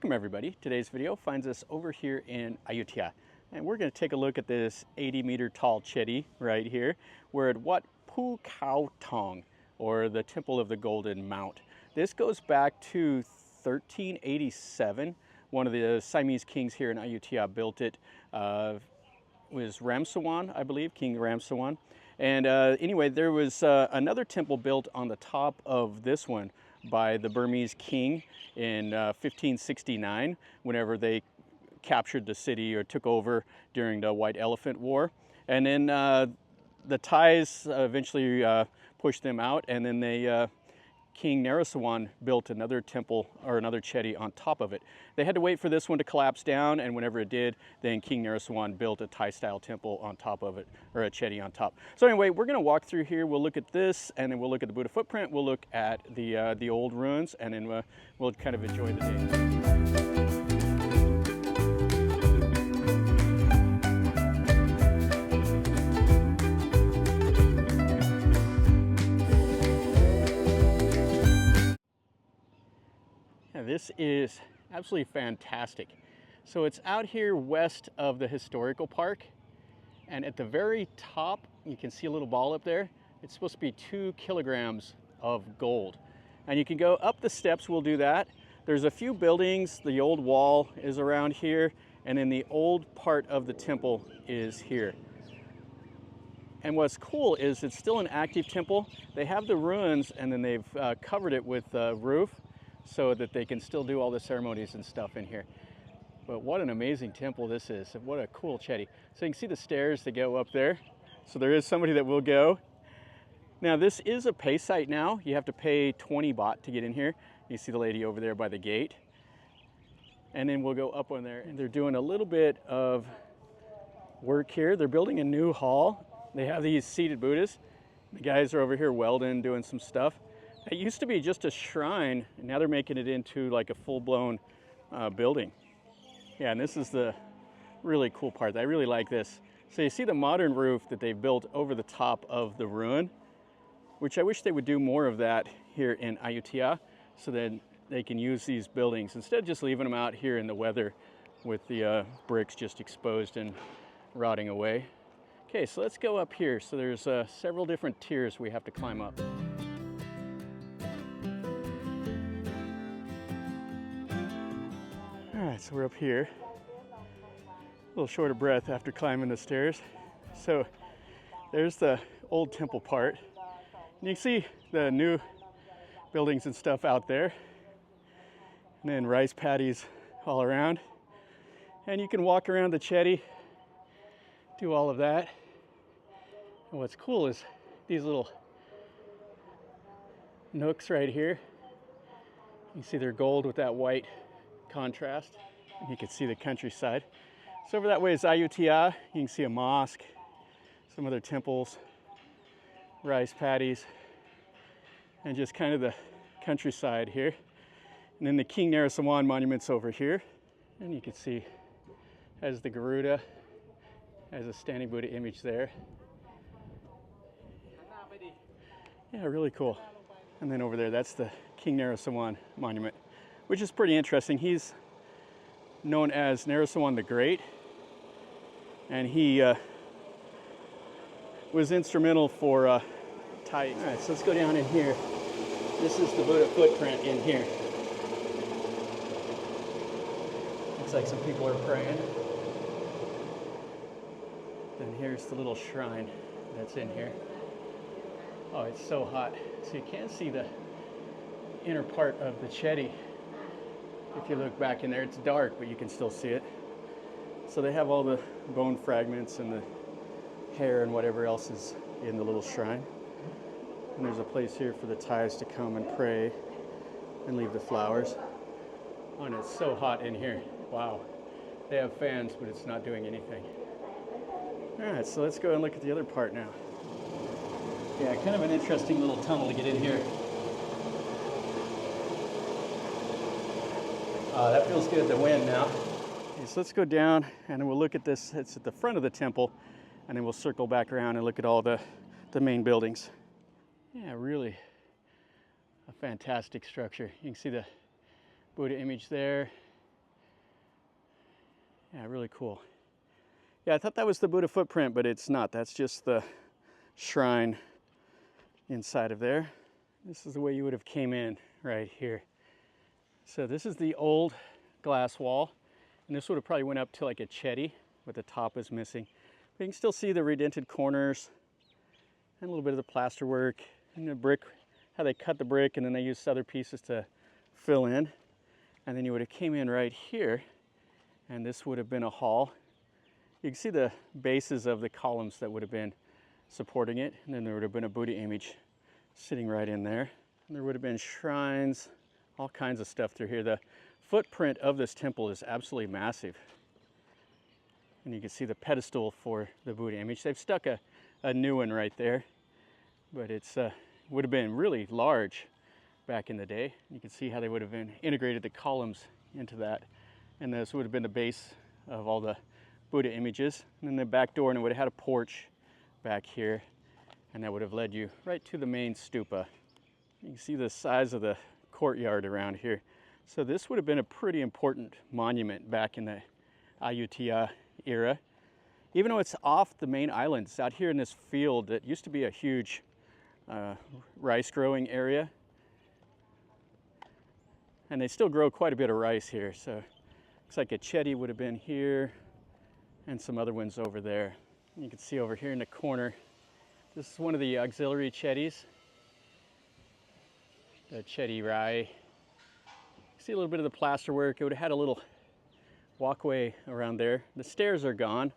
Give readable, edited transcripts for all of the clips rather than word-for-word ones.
Welcome everybody. Today's video finds us over here in Ayutthaya, and we're going to take a look at this 80-meter tall chedi right here. We're at Wat Phu Khao Thong, or the Temple of the Golden Mount. This goes back to 1387. One of the Siamese kings here in Ayutthaya built it. Was Ramsawan, I believe, King Ramsawan. And anyway, there was another temple built on the top of this one by the Burmese king in 1569, whenever they captured the city or took over during the White Elephant War. And then the Thais eventually pushed them out, and then they King Narasawan built another temple, or another chedi, on top of it. They had to wait for this one to collapse down, and whenever it did, then King Narasawan built a Thai-style temple on top of it, or a chedi on top. So anyway, we're going to walk through here. We'll look at this, and then we'll look at the Buddha footprint. We'll look at the old ruins, and then we'll kind of enjoy the day. This is absolutely fantastic. So it's out here west of the historical park, and at the very top you can see a little ball up there. It's supposed to be 2 kilograms of gold, and you can go up the steps. We'll do that. There's a few buildings. The old wall is around here, and then the old part of the temple is here. And what's cool is it's still an active temple. They have the ruins, and then they've covered it with a roof, so that they can still do all the ceremonies and stuff in here. But what an amazing temple this is. What a cool chedi. So you can see the stairs that go up there. So there is somebody that will go. Now this is a pay site now. You have to pay 20 baht to get in here. You see the lady over there by the gate. And then we'll go up on there, and they're doing a little bit of work here. They're building a new hall. They have these seated Buddhas. The guys are over here welding, doing some stuff. It used to be just a shrine, and now they're making it into like a full-blown building. Yeah, and this is the really cool part. I really like this. So you see the modern roof that they built over the top of the ruin, which I wish they would do more of that here in Ayutthaya, so that they can use these buildings instead of just leaving them out here in the weather with the bricks just exposed and rotting away. Okay, so let's go up here. So there's several different tiers we have to climb up. All right, so we're up here, a little short of breath after climbing the stairs. So there's the old temple part. And you can see the new buildings and stuff out there. And then rice paddies all around. And you can walk around the chedi, do all of that. And what's cool is these little nooks right here. You see they're gold with that white contrast. You can see the countryside. So over that way is Ayutthaya. You can see a mosque, some other temples, rice paddies, and just kind of the countryside here. And then the King Narasawan monument's over here. And you can see has the Garuda, has a standing Buddha image there. Yeah, really cool. And then over there, that's the King Narasawan monument, which is pretty interesting. He's known as Narasawan the Great, and he was instrumental for Thai. All right, so let's go down in here. This is the Buddha footprint in here. Looks like some people are praying. And here's the little shrine that's in here. Oh, it's so hot. So you can't see the inner part of the chedi. If you look back in there, it's dark, but you can still see it. So they have all the bone fragments and the hair and whatever else is in the little shrine. And there's a place here for the Thais to come and pray and leave the flowers. Oh, and it's so hot in here. Wow. They have fans, but it's not doing anything. All right, so let's go and look at the other part now. Yeah, kind of an interesting little tunnel to get in here. That feels good, the wind now. Okay, so let's go down and we'll look at this. It's at the front of the temple, and then we'll circle back around and look at all the main buildings. Yeah, really a fantastic structure. You can see the Buddha image there. Yeah, really cool. Yeah, I thought that was the Buddha footprint, but it's not. That's just the shrine inside of there. This is the way you would have came in right here. So this is the old glass wall, and this would have probably went up to like a chedi, but the top is missing. But you can still see the redented corners and a little bit of the plaster work and the brick, how they cut the brick, and then they used other pieces to fill in. And then you would have came in right here, and this would have been a hall. You can see the bases of the columns that would have been supporting it, and then there would have been a Buddha image sitting right in there. And there would have been shrines, all kinds of stuff through here. The footprint of this temple is absolutely massive. And you can see the pedestal for the Buddha image. They've stuck a new one right there, but it's would have been really large back in the day. You can see how they would have integrated the columns into that. And this would have been the base of all the Buddha images. And then the back door, and it would have had a porch back here, and that would have led you right to the main stupa. You can see the size of the courtyard around here. So this would have been a pretty important monument back in the Ayutthaya era. Even though it's off the main island, it's out here in this field that used to be a huge rice growing area. And they still grow quite a bit of rice here. So looks like a chedi would have been here and some other ones over there. You can see over here in the corner, this is one of the auxiliary chedis. The chedi rai. See a little bit of the plaster work. It would have had a little walkway around there. The stairs are gone.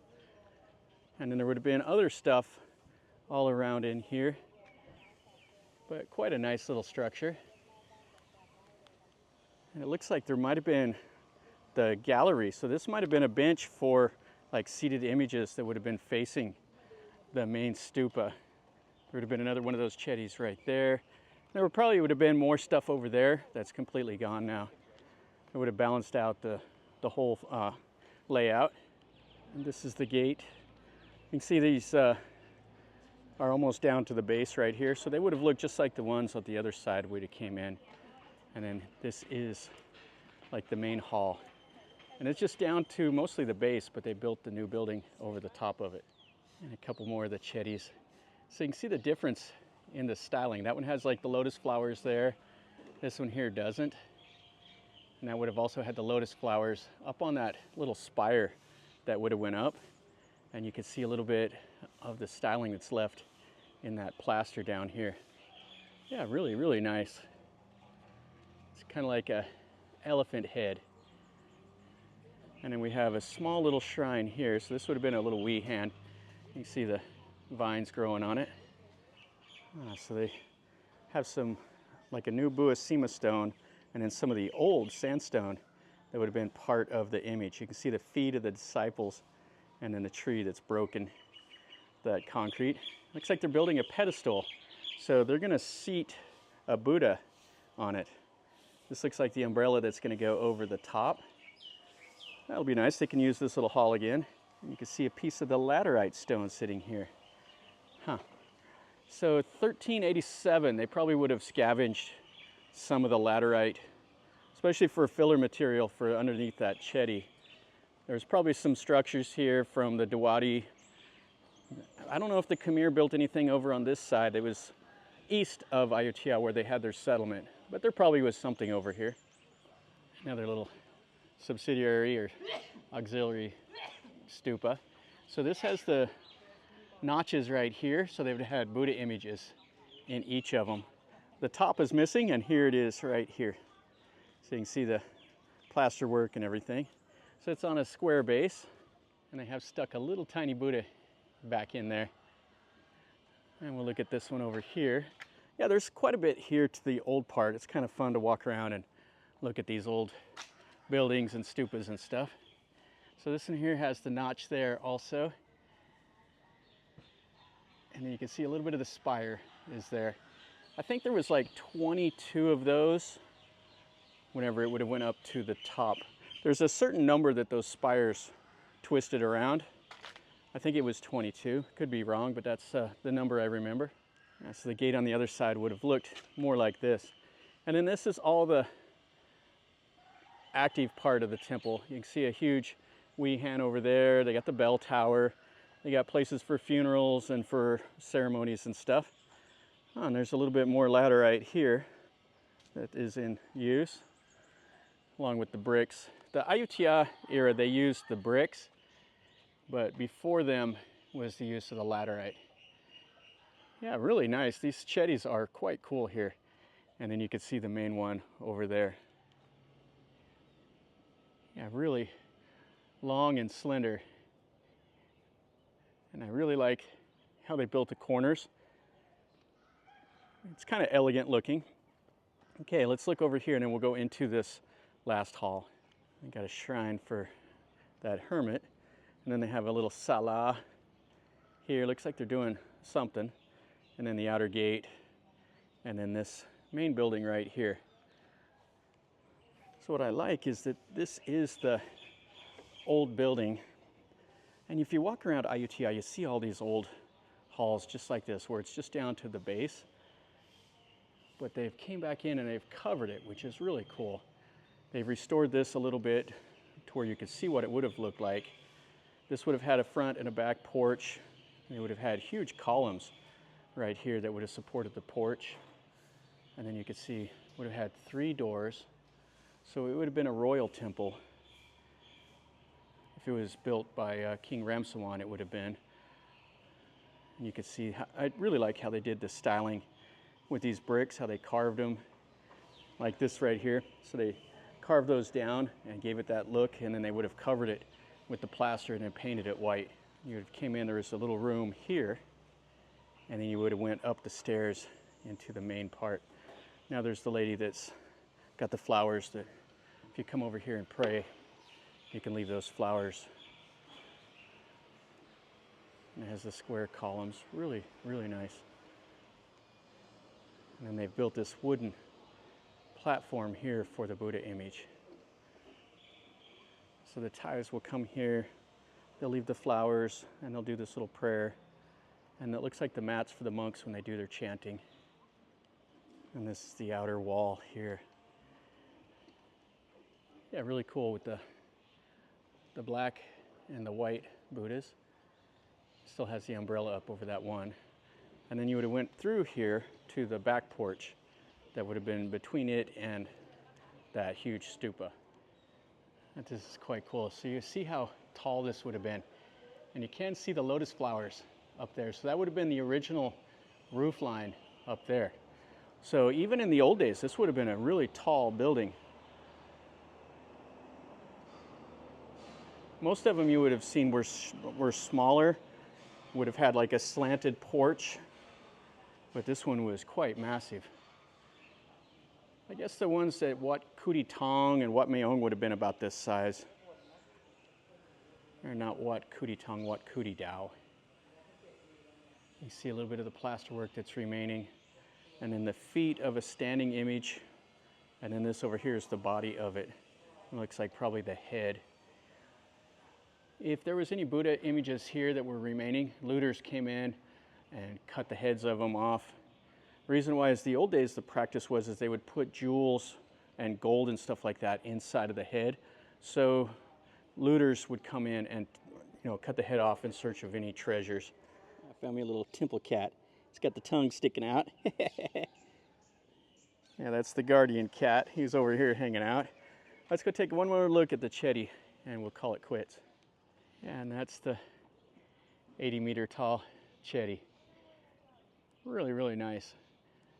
And then there would have been other stuff all around in here. But quite a nice little structure. And it looks like there might have been the gallery. So this might have been a bench for like seated images that would have been facing the main stupa. There would have been another one of those chedis right there. There probably would have been more stuff over there that's completely gone now. It would have balanced out the whole layout. And this is the gate. You can see these are almost down to the base right here. So they would have looked just like the ones on the other side where it came in. And then this is like the main hall. And it's just down to mostly the base, but they built the new building over the top of it. And a couple more of the chedis. So you can see the difference in the styling. That one has like the lotus flowers there. This one here doesn't. And that would have also had the lotus flowers up on that little spire that would have went up. And you can see a little bit of the styling that's left in that plaster down here. Yeah, really, really nice. It's kind of like a elephant head. And then we have a small little shrine here. So this would have been a little wee hand. You can see the vines growing on it. So they have some, like a new Buasima stone, and then some of the old sandstone that would have been part of the image. You can see the feet of the disciples, and then the tree that's broken, that concrete. Looks like they're building a pedestal. So they're gonna seat a Buddha on it. This looks like the umbrella that's gonna go over the top. That'll be nice. They can use this little hall again. And you can see a piece of the laterite stone sitting here. Huh. So 1387, they probably would have scavenged some of the laterite, especially for filler material for underneath that chedi. There's probably some structures here from the Dawadi. I don't know if the Khmer built anything over on this side. It was east of Ayutthaya where they had their settlement, but there probably was something over here. Another little subsidiary or auxiliary stupa. So this has the notches right here, so they've had Buddha images in each of them. The top is missing, and here it is right here. So you can see the plaster work and everything. So it's on a square base, and they have stuck a little tiny Buddha back in there. And we'll look at this one over here. Yeah, there's quite a bit here to the old part. It's kind of fun to walk around and look at these old buildings and stupas and stuff. So this one here has the notch there also. And then you can see a little bit of the spire is there. I think there was like 22 of those whenever it would have went up to the top. There's a certain number that those spires twisted around. I think it was 22. Could be wrong, but that's the number I remember. So the gate on the other side would have looked more like this. And then this is all the active part of the temple. You can see a huge Wehan over there. They got the bell tower. They got places for funerals and for ceremonies and stuff. Oh, and there's a little bit more laterite here that is in use, along with the bricks. The Ayutthaya era, they used the bricks, but before them was the use of the laterite. Yeah, really nice. These chedis are quite cool here. And then you can see the main one over there. Yeah, really long and slender. And I really like how they built the corners. It's kind of elegant looking. Okay, let's look over here and then we'll go into this last hall. They got a shrine for that hermit. And then they have a little sala here. Looks like they're doing something. And then the outer gate. And then this main building right here. So what I like is that this is the old building. And if you walk around Ayutthaya, you see all these old halls just like this, where it's just down to the base. But they've came back in and they've covered it, which is really cool. They've restored this a little bit to where you could see what it would have looked like. This would have had a front and a back porch. They would have had huge columns right here that would have supported the porch. And then you could see would have had 3 doors. So it would have been a royal temple. If it was built by King Hongsawadi, it would have been. And you could see, I really like how they did the styling with these bricks, how they carved them like this right here. So they carved those down and gave it that look, and then they would have covered it with the plaster and then painted it white. You would have came in, there was a little room here, and then you would have went up the stairs into the main part. Now there's the lady that's got the flowers that if you come over here and pray, you can leave those flowers. And it has the square columns, really, really nice. And then they've built this wooden platform here for the Buddha image. So the Thais will come here, they'll leave the flowers, and they'll do this little prayer. And it looks like the mats for the monks when they do their chanting. And this is the outer wall here. Yeah, really cool with the black and the white Buddhas. Still has the umbrella up over that one. And then you would have went through here to the back porch that would have been between it and that huge stupa. And this is quite cool. So you see how tall this would have been. And you can see the lotus flowers up there. So that would have been the original roof line up there. So even in the old days, this would have been a really tall building. Most of them you would have seen were smaller, would have had like a slanted porch, but this one was quite massive. I guess the ones at Wat Phu Khao Thong and Wat Meong would have been about this size. Or not Wat Phu Khao Thong, Wat Phu Khao Dao. You see a little bit of the plasterwork that's remaining. And then the feet of a standing image. And then this over here is the body of it. It looks like probably the head. If there was any Buddha images here that were remaining, looters came in and cut the heads of them off. The reason why is the old days the practice was is they would put jewels and gold and stuff like that inside of the head. So looters would come in and cut the head off in search of any treasures. I found me a little temple cat. It's got the tongue sticking out. Yeah, that's the guardian cat. He's over here hanging out. Let's go take one more look at the chedi and we'll call it quits. Yeah, and that's the 80-meter tall chedi. Really, really nice.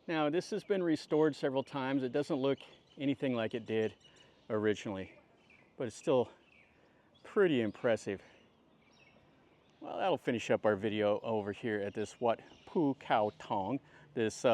Now, this has been restored several times. It doesn't look anything like it did originally, but it's still pretty impressive. Well, that'll finish up our video over here at this Wat Phu Khao Thong, this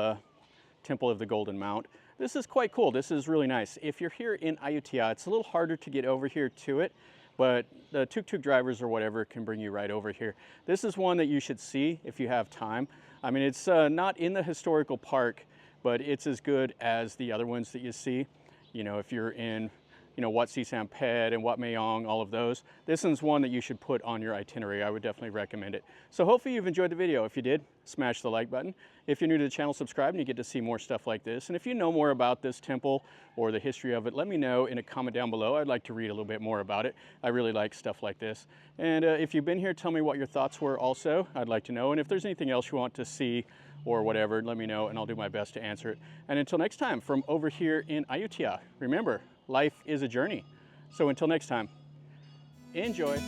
Temple of the Golden Mount. This is quite cool. This is really nice. If you're here in Ayutthaya, it's a little harder to get over here to it, but the tuk-tuk drivers or whatever can bring you right over here. This is one that you should see if you have time. I mean, it's not in the historical park, but it's as good as the other ones that you see. You know, if you're in you know, Wat Phet and Wat Mayong, all of those. This one's one that you should put on your itinerary. I would definitely recommend it. So hopefully you've enjoyed the video. If you did, smash the like button. If you're new to the channel, subscribe and you get to see more stuff like this. And if you know more about this temple or the history of it, let me know in a comment down below. I'd like to read a little bit more about it. I really like stuff like this. And if you've been here, tell me what your thoughts were also. I'd like to know. And if there's anything else you want to see or whatever, let me know and I'll do my best to answer it. And until next time, from over here in Ayutthaya, remember, life is a journey. So until next time, enjoy.